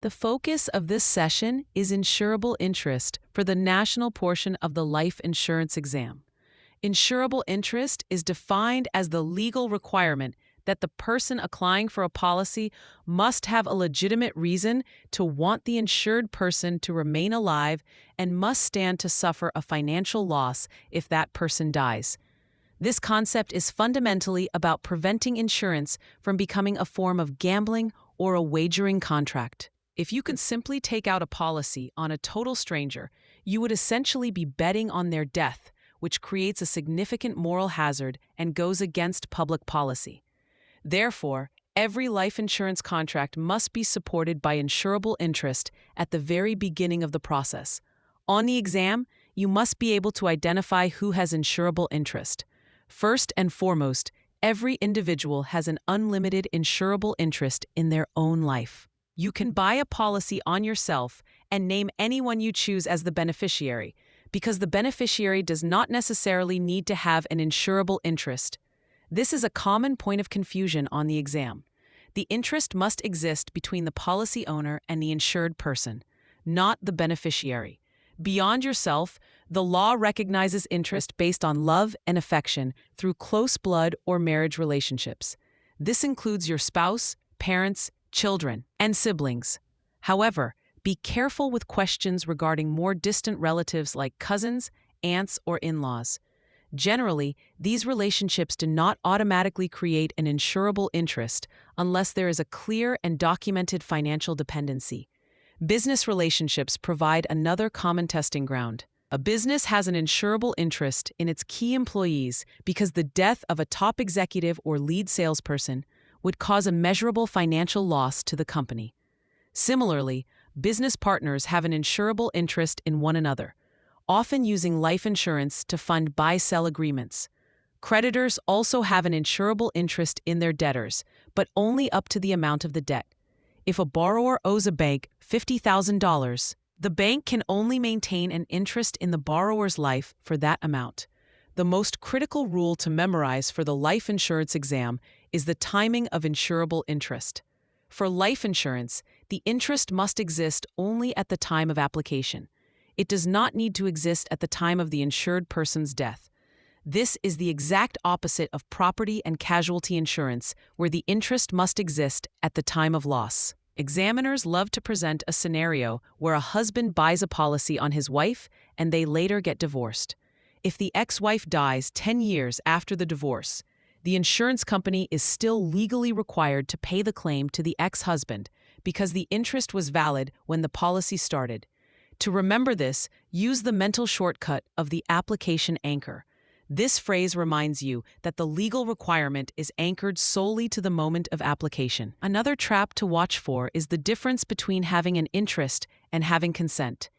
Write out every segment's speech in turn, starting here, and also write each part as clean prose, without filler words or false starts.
The focus of this session is insurable interest for the national portion of the life insurance exam. Insurable interest is defined as the legal requirement that the person applying for a policy must have a legitimate reason to want the insured person to remain alive and must stand to suffer a financial loss if that person dies. This concept is fundamentally about preventing insurance from becoming a form of gambling or a wagering contract. If you could simply take out a policy on a total stranger, you would essentially be betting on their death, which creates a significant moral hazard and goes against public policy. Therefore, every life insurance contract must be supported by insurable interest at the very beginning of the process. On the exam, you must be able to identify who has insurable interest. First and foremost, every individual has an unlimited insurable interest in their own life. You can buy a policy on yourself and name anyone you choose as the beneficiary, because the beneficiary does not necessarily need to have an insurable interest. This is a common point of confusion on the exam. The interest must exist between the policy owner and the insured person, not the beneficiary. Beyond yourself, the law recognizes interest based on love and affection through close blood or marriage relationships. This includes your spouse, parents, children, and siblings. However, be careful with questions regarding more distant relatives like cousins, aunts, or in-laws. Generally, these relationships do not automatically create an insurable interest unless there is a clear and documented financial dependency. Business relationships provide another common testing ground. A business has an insurable interest in its key employees because the death of a top executive or lead salesperson would cause a measurable financial loss to the company. Similarly, business partners have an insurable interest in one another, often using life insurance to fund buy-sell agreements. Creditors also have an insurable interest in their debtors, but only up to the amount of the debt. If a borrower owes a bank $50,000, the bank can only maintain an interest in the borrower's life for that amount. The most critical rule to memorize for the life insurance exam is the timing of insurable interest. For life insurance, the interest must exist only at the time of application. It does not need to exist at the time of the insured person's death. This is the exact opposite of property and casualty insurance, where the interest must exist at the time of loss. Examiners love to present a scenario where a husband buys a policy on his wife and they later get divorced. If the ex-wife dies 10 years after the divorce, the insurance company is still legally required to pay the claim to the ex-husband because the interest was valid when the policy started. To remember this, use the mental shortcut of the application anchor. This phrase reminds you that the legal requirement is anchored solely to the moment of application. Another trap to watch for is the difference between having an interest and having consent.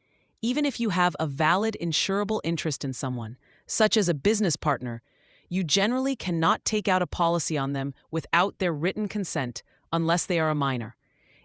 Even if you have a valid insurable interest in someone, such as a business partner, you generally cannot take out a policy on them without their written consent unless they are a minor.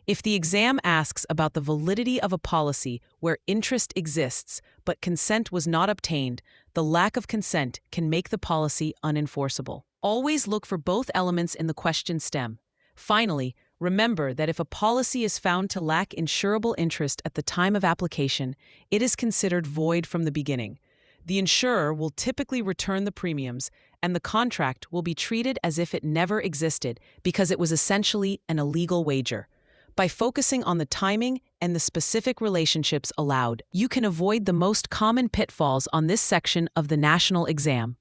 If the exam asks about the validity of a policy where interest exists but consent was not obtained, the lack of consent can make the policy unenforceable. Always look for both elements in the question stem. Finally, remember that if a policy is found to lack insurable interest at the time of application, it is considered void from the beginning. The insurer will typically return the premiums, and the contract will be treated as if it never existed because it was essentially an illegal wager. By focusing on the timing and the specific relationships allowed, you can avoid the most common pitfalls on this section of the national exam.